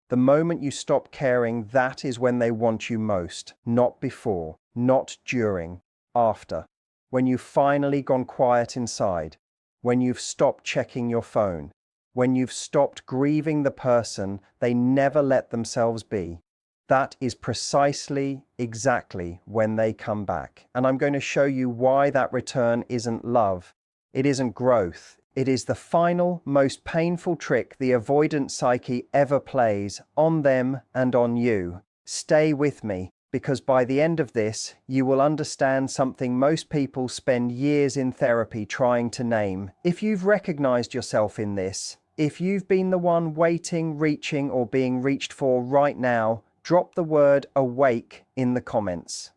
The moment you stop caring, that is when they want you most. Not before, not during, after. When you've finally gone quiet inside, when you've stopped checking your phone, when you've stopped grieving the person they never let themselves be. That is precisely, exactly when they come back. And I'm going to show you why that return isn't love. It isn't growth. It is the final, most painful trick the avoidant psyche ever plays on them and on you. Stay with me, because by the end of this, you will understand something most people spend years in therapy trying to name. If you've recognized yourself in this, if you've been the one waiting, reaching, or being reached for right now, drop the word awake in the comments.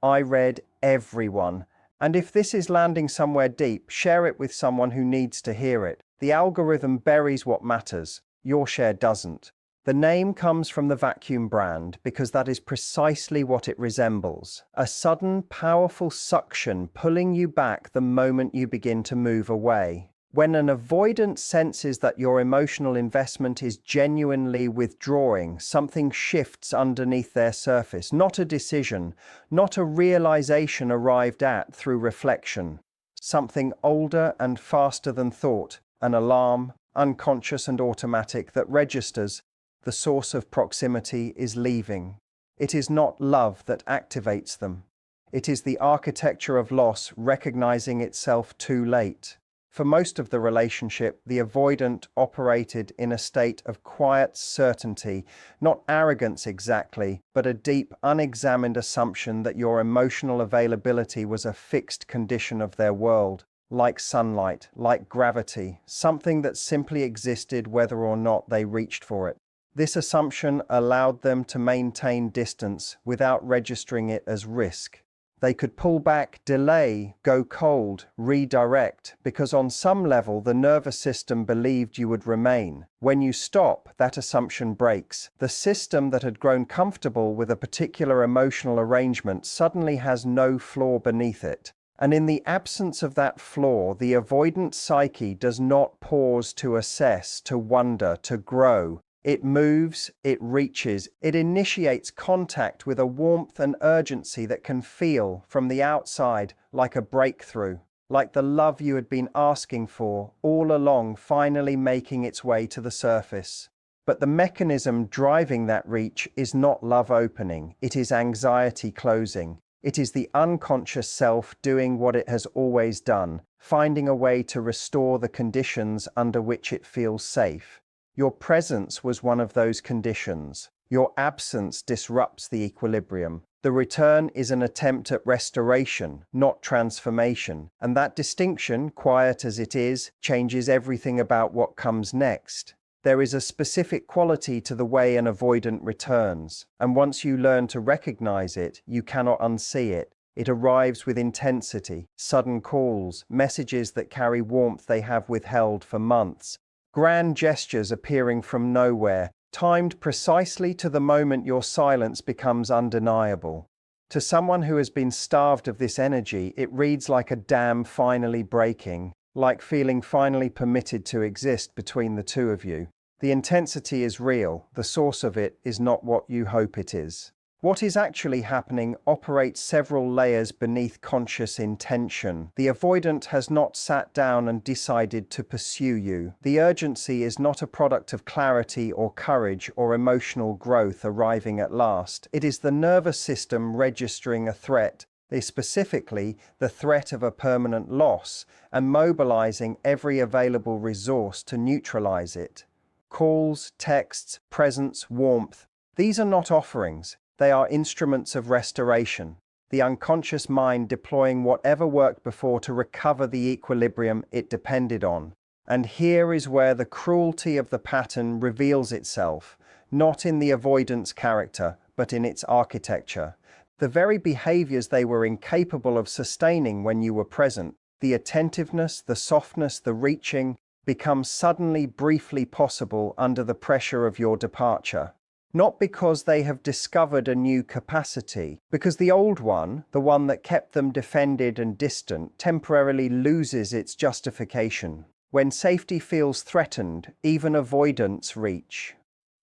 I read everyone. And if this is landing somewhere deep, share it with someone who needs to hear it. The algorithm buries what matters. Your share doesn't. The name comes from the vacuum brand because that is precisely what it resembles. A sudden, powerful suction pulling you back the moment you begin to move away. When an avoidant senses that your emotional investment is genuinely withdrawing, something shifts underneath their surface. Not a decision, not a realization arrived at through reflection. Something older and faster than thought, an alarm, unconscious and automatic, that registers the source of proximity is leaving. It is not love that activates them. It is the architecture of loss recognizing itself too late. For most of the relationship, the avoidant operated in a state of quiet certainty, not arrogance exactly, but a deep, unexamined assumption that your emotional availability was a fixed condition of their world, like sunlight, like gravity, something that simply existed whether or not they reached for it. This assumption allowed them to maintain distance without registering it as risk. They could pull back, delay, go cold, redirect, because on some level the nervous system believed you would remain. When you stop, that assumption breaks. The system that had grown comfortable with a particular emotional arrangement suddenly has no flaw beneath it. And in the absence of that flaw, the avoidant psyche does not pause to assess, to wonder, to grow. It moves, it reaches, it initiates contact with a warmth and urgency that can feel, from the outside, like a breakthrough, like the love you had been asking for all along finally making its way to the surface. But the mechanism driving that reach is not love opening, it is anxiety closing. It is the unconscious self doing what it has always done, finding a way to restore the conditions under which it feels safe. Your presence was one of those conditions. Your absence disrupts the equilibrium. The return is an attempt at restoration, not transformation. And that distinction, quiet as it is, changes everything about what comes next. There is a specific quality to the way an avoidant returns. And once you learn to recognize it, you cannot unsee it. It arrives with intensity, sudden calls, messages that carry warmth they have withheld for months. Grand gestures appearing from nowhere, timed precisely to the moment your silence becomes undeniable. To someone who has been starved of this energy, it reads like a dam finally breaking, like feeling finally permitted to exist between the two of you. The intensity is real, the source of it is not what you hope it is. What is actually happening operates several layers beneath conscious intention. The avoidant has not sat down and decided to pursue you. The urgency is not a product of clarity or courage or emotional growth arriving at last. It is the nervous system registering a threat, specifically the threat of a permanent loss, and mobilizing every available resource to neutralize it. Calls, texts, presence, warmth. These are not offerings. They are instruments of restoration, the unconscious mind deploying whatever worked before to recover the equilibrium it depended on. And here is where the cruelty of the pattern reveals itself, not in the avoidance character, but in its architecture. The very behaviors they were incapable of sustaining when you were present, the attentiveness, the softness, the reaching, become suddenly briefly possible under the pressure of your departure. Not because they have discovered a new capacity, because the old one, the one that kept them defended and distant, temporarily loses its justification. When safety feels threatened, even avoidants reach.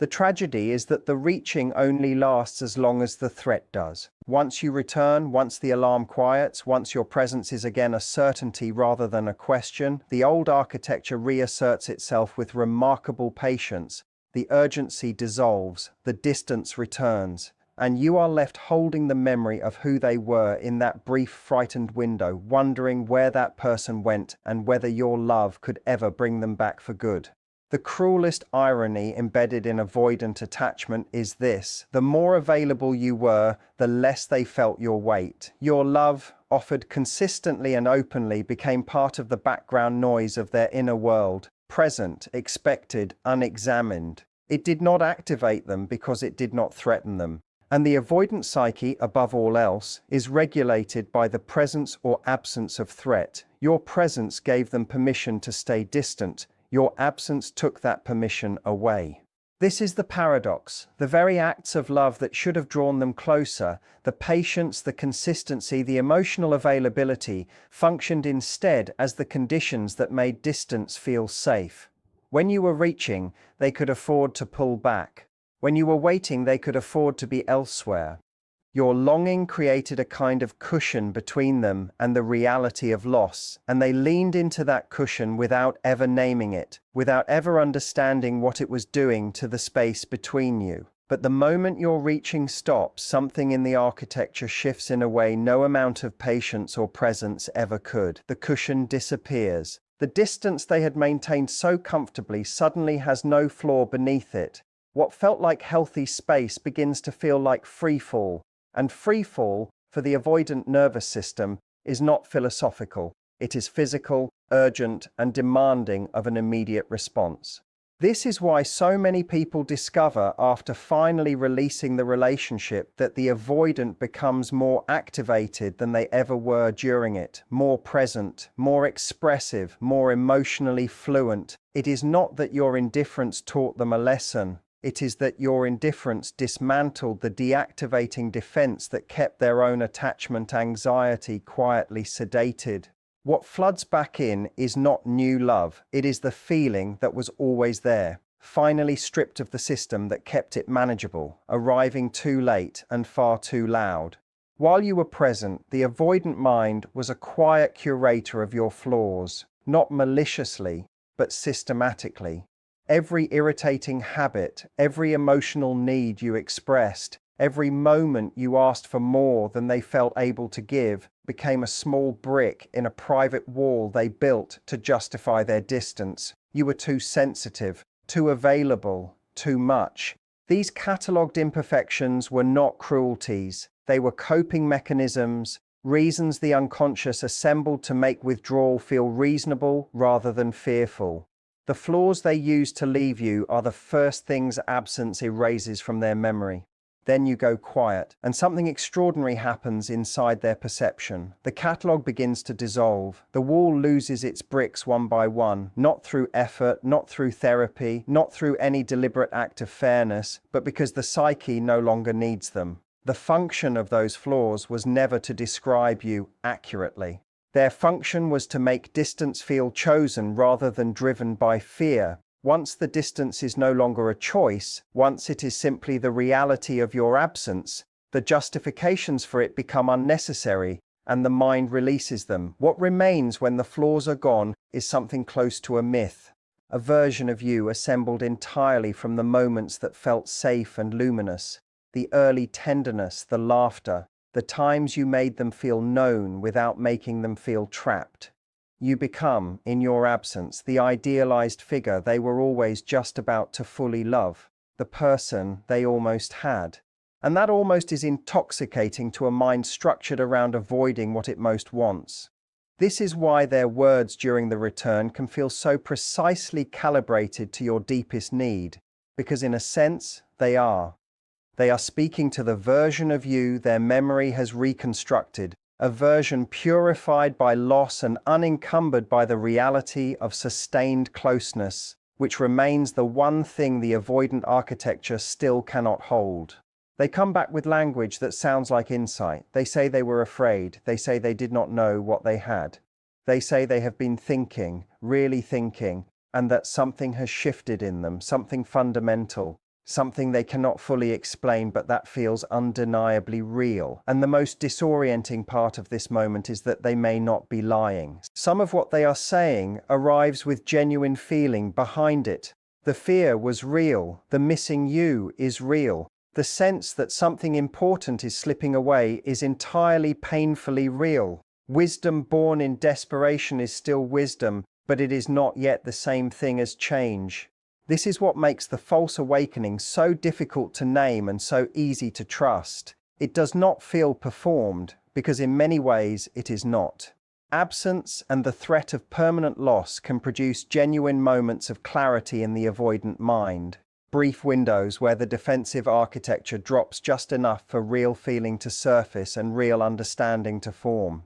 The tragedy is that the reaching only lasts as long as the threat does. Once you return, once the alarm quiets, once your presence is again a certainty rather than a question, the old architecture reasserts itself with remarkable patience. The urgency dissolves, the distance returns, and you are left holding the memory of who they were in that brief frightened window, wondering where that person went and whether your love could ever bring them back for good. The cruelest irony embedded in avoidant attachment is this: the more available you were, the less they felt your weight. Your love, offered consistently and openly, became part of the background noise of their inner world, present, expected, unexamined. It did not activate them because it did not threaten them. And the avoidant psyche, above all else, is regulated by the presence or absence of threat. Your presence gave them permission to stay distant. Your absence took that permission away. This is the paradox. The very acts of love that should have drawn them closer, the patience, the consistency, the emotional availability, functioned instead as the conditions that made distance feel safe. When you were reaching, they could afford to pull back. When you were waiting, they could afford to be elsewhere. Your longing created a kind of cushion between them and the reality of loss, and they leaned into that cushion without ever naming it, without ever understanding what it was doing to the space between you. But the moment your reaching stops, something in the architecture shifts in a way no amount of patience or presence ever could. The cushion disappears. The distance they had maintained so comfortably suddenly has no floor beneath it. What felt like healthy space begins to feel like free fall. And free fall, for the avoidant nervous system, is not philosophical. It is physical, urgent, and demanding of an immediate response. This is why so many people discover, after finally releasing the relationship, that the avoidant becomes more activated than they ever were during it, more present, more expressive, more emotionally fluent. It is not that your indifference taught them a lesson. It is that your indifference dismantled the deactivating defense that kept their own attachment anxiety quietly sedated. What floods back in is not new love, it is the feeling that was always there, finally stripped of the system that kept it manageable, arriving too late and far too loud. While you were present, the avoidant mind was a quiet curator of your flaws, not maliciously, but systematically. Every irritating habit, every emotional need you expressed, every moment you asked for more than they felt able to give, became a small brick in a private wall they built to justify their distance. You were too sensitive, too available, too much. These catalogued imperfections were not cruelties. They were coping mechanisms, reasons the unconscious assembled to make withdrawal feel reasonable rather than fearful. The flaws they use to leave you are the first things absence erases from their memory. Then you go quiet, and something extraordinary happens inside their perception. The catalogue begins to dissolve. The wall loses its bricks one by one, not through effort, not through therapy, not through any deliberate act of fairness, but because the psyche no longer needs them. The function of those flaws was never to describe you accurately. Their function was to make distance feel chosen rather than driven by fear. Once the distance is no longer a choice, once it is simply the reality of your absence, the justifications for it become unnecessary, and the mind releases them. What remains when the flaws are gone is something close to a myth, a version of you assembled entirely from the moments that felt safe and luminous, the early tenderness, the laughter, the times you made them feel known without making them feel trapped. You become, in your absence, the idealized figure they were always just about to fully love, the person they almost had. And that almost is intoxicating to a mind structured around avoiding what it most wants. This is why their words during the return can feel so precisely calibrated to your deepest need, because in a sense, they are. They are speaking to the version of you their memory has reconstructed, a version purified by loss and unencumbered by the reality of sustained closeness, which remains the one thing the avoidant architecture still cannot hold. They come back with language that sounds like insight. They say they were afraid. They say they did not know what they had. They say they have been thinking, really thinking, and that something has shifted in them, something fundamental. something they cannot fully explain, but that feels undeniably real. And the most disorienting part of this moment is that they may not be lying. Some of what they are saying arrives with genuine feeling behind it. The fear was real. The missing you is real. The sense that something important is slipping away is entirely painfully real. Wisdom born in desperation is still wisdom, but it is not yet the same thing as change. This is what makes the false awakening so difficult to name and so easy to trust. It does not feel performed, because in many ways it is not. Absence and the threat of permanent loss can produce genuine moments of clarity in the avoidant mind. Brief windows where the defensive architecture drops just enough for real feeling to surface and real understanding to form.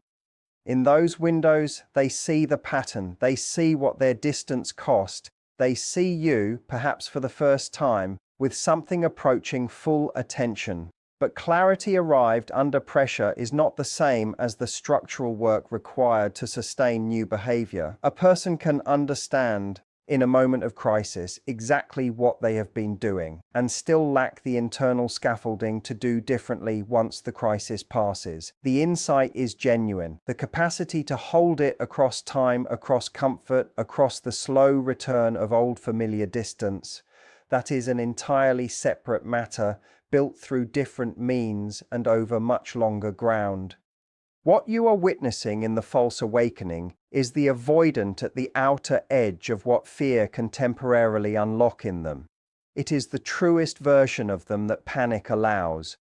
In those windows, they see the pattern, they see what their distance cost, they see you, perhaps for the first time, with something approaching full attention. But clarity arrived under pressure is not the same as the structural work required to sustain new behavior. A person can understand, in a moment of crisis, exactly what they have been doing, and still lack the internal scaffolding to do differently once the crisis passes. The insight is genuine. The capacity to hold it across time, across comfort, across the slow return of old familiar distance, that is an entirely separate matter, built through different means and over much longer ground. What you are witnessing in the false awakening is the avoidant at the outer edge of what fear can temporarily unlock in them. It is the truest version of them that panic allows.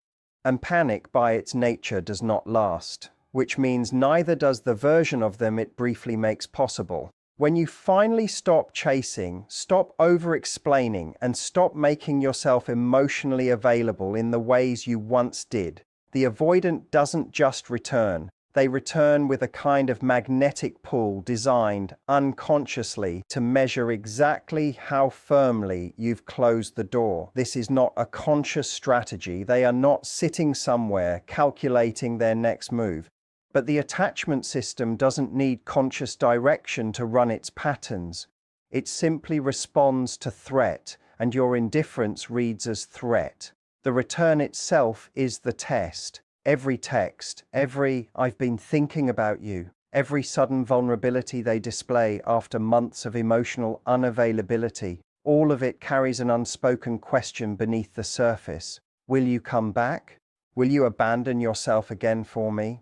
And panic by its nature does not last, which means neither does the version of them it briefly makes possible. When you finally stop chasing, stop over-explaining, and stop making yourself emotionally available in the ways you once did, the avoidant doesn't just return, they return with a kind of magnetic pull designed, unconsciously, to measure exactly how firmly you've closed the door. This is not a conscious strategy. They are not sitting somewhere calculating their next move. But the attachment system doesn't need conscious direction to run its patterns. It simply responds to threat, and your indifference reads as threat. The return itself is the test. Every text, every "I've been thinking about you," every sudden vulnerability they display after months of emotional unavailability, all of it carries an unspoken question beneath the surface. Will you come back? Will you abandon yourself again for me?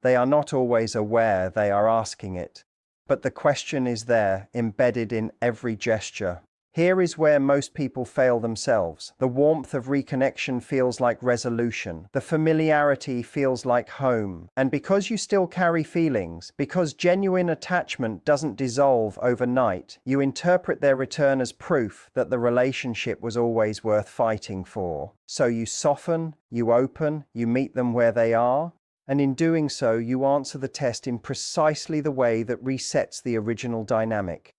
They are not always aware they are asking it, but the question is there, embedded in every gesture. Here is where most people fail themselves. The warmth of reconnection feels like resolution. The familiarity feels like home. And because you still carry feelings, because genuine attachment doesn't dissolve overnight, you interpret their return as proof that the relationship was always worth fighting for. So you soften, you open, you meet them where they are, and in doing so, you answer the test in precisely the way that resets the original dynamic.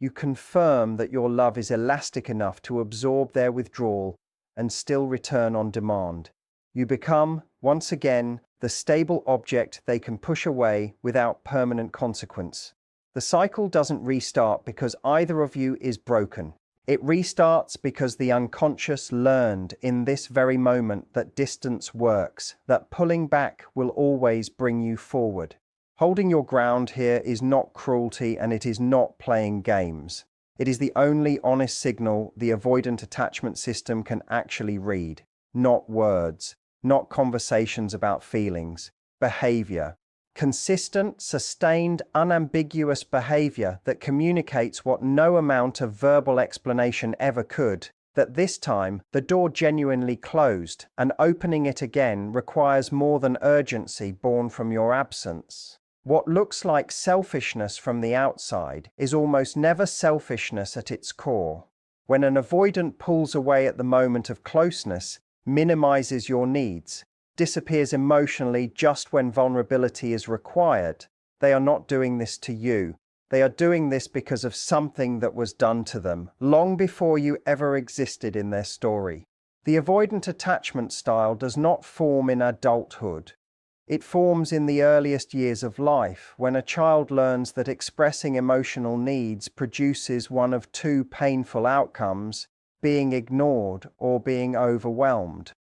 You confirm that your love is elastic enough to absorb their withdrawal and still return on demand. You become, once again, the stable object they can push away without permanent consequence. The cycle doesn't restart because either of you is broken. It restarts because the unconscious learned in this very moment that distance works, that pulling back will always bring you forward. Holding your ground here is not cruelty, and it is not playing games. It is the only honest signal the avoidant attachment system can actually read. Not words, not conversations about feelings, behavior. Consistent, sustained, unambiguous behavior that communicates what no amount of verbal explanation ever could. That this time, the door genuinely closed, and opening it again requires more than urgency born from your absence. What looks like selfishness from the outside is almost never selfishness at its core. When an avoidant pulls away at the moment of closeness, minimizes your needs, disappears emotionally just when vulnerability is required, they are not doing this to you. They are doing this because of something that was done to them, long before you ever existed in their story. The avoidant attachment style does not form in adulthood. It forms in the earliest years of life, when a child learns that expressing emotional needs produces one of two painful outcomes: being ignored, or being overwhelmed.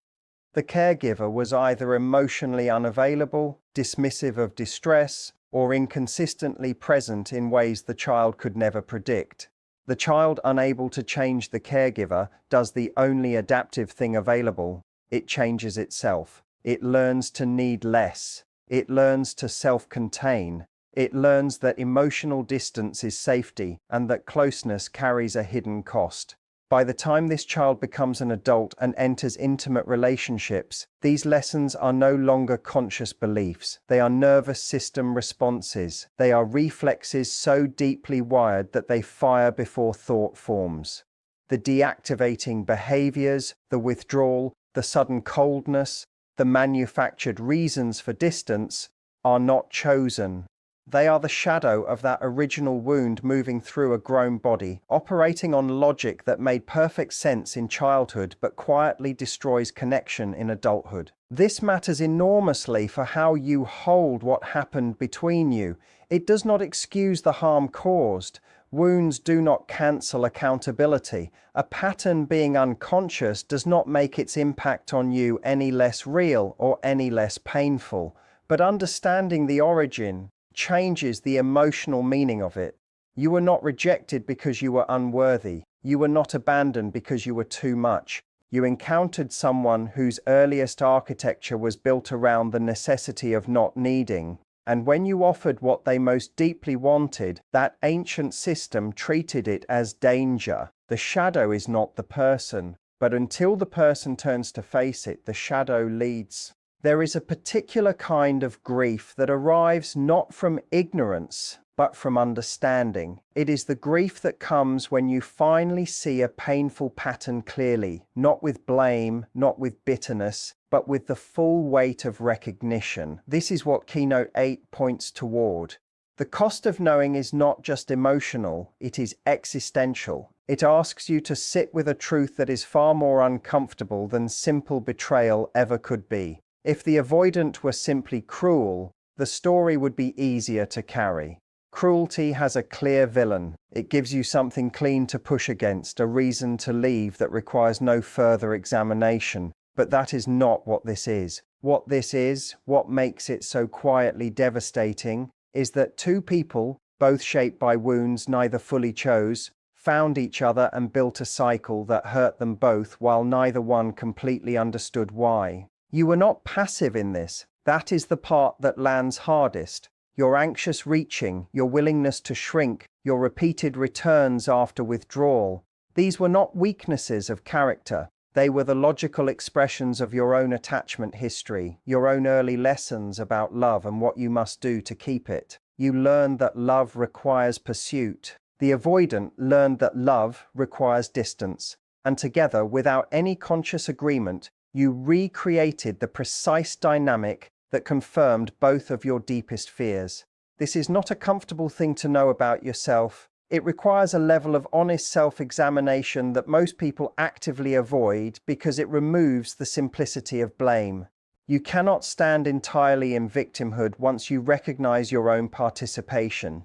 The caregiver was either emotionally unavailable, dismissive of distress, or inconsistently present in ways the child could never predict. The child, unable to change the caregiver, does the only adaptive thing available: it changes itself. It learns to need less. It learns to self-contain. It learns that emotional distance is safety and that closeness carries a hidden cost. By the time this child becomes an adult and enters intimate relationships, these lessons are no longer conscious beliefs. They are nervous system responses. They are reflexes so deeply wired that they fire before thought forms. The deactivating behaviors, the withdrawal, the sudden coldness, the manufactured reasons for distance are not chosen. They are the shadow of that original wound moving through a grown body, operating on logic that made perfect sense in childhood but quietly destroys connection in adulthood. This matters enormously for how you hold what happened between you. It does not excuse the harm caused. Wounds do not cancel accountability. A pattern being unconscious does not make its impact on you any less real or any less painful. But understanding the origin changes the emotional meaning of it. You were not rejected because you were unworthy. You were not abandoned because you were too much. You encountered someone whose earliest architecture was built around the necessity of not needing. And when you offered what they most deeply wanted, that ancient system treated it as danger. The shadow is not the person, but until the person turns to face it, the shadow leads. There is a particular kind of grief that arrives not from ignorance, but from understanding. It is the grief that comes when you finally see a painful pattern clearly, not with blame, not with bitterness, but with the full weight of recognition. This is what Keynote 8 points toward. The cost of knowing is not just emotional, it is existential. It asks you to sit with a truth that is far more uncomfortable than simple betrayal ever could be. If the avoidant were simply cruel, the story would be easier to carry. Cruelty has a clear villain. It gives you something clean to push against, a reason to leave that requires no further examination. But that is not what this is. What this is, what makes it so quietly devastating, is that two people, both shaped by wounds neither fully chose, found each other and built a cycle that hurt them both while neither one completely understood why. You were not passive in this. That is the part that lands hardest. Your anxious reaching, your willingness to shrink, your repeated returns after withdrawal. These were not weaknesses of character. They were the logical expressions of your own attachment history, your own early lessons about love and what you must do to keep it. You learned that love requires pursuit. The avoidant learned that love requires distance. And together, without any conscious agreement, you recreated the precise dynamic that confirmed both of your deepest fears. This is not a comfortable thing to know about yourself. It requires a level of honest self-examination that most people actively avoid because it removes the simplicity of blame. You cannot stand entirely in victimhood once you recognize your own participation.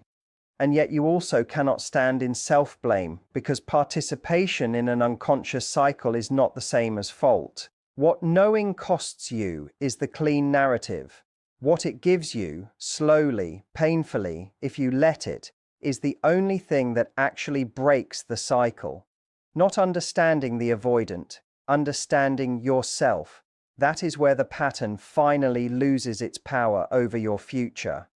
And yet you also cannot stand in self-blame because participation in an unconscious cycle is not the same as fault. What knowing costs you is the clean narrative. What it gives you, slowly, painfully, if you let it, is the only thing that actually breaks the cycle. Not understanding the avoidant, understanding yourself. That is where the pattern finally loses its power over your future.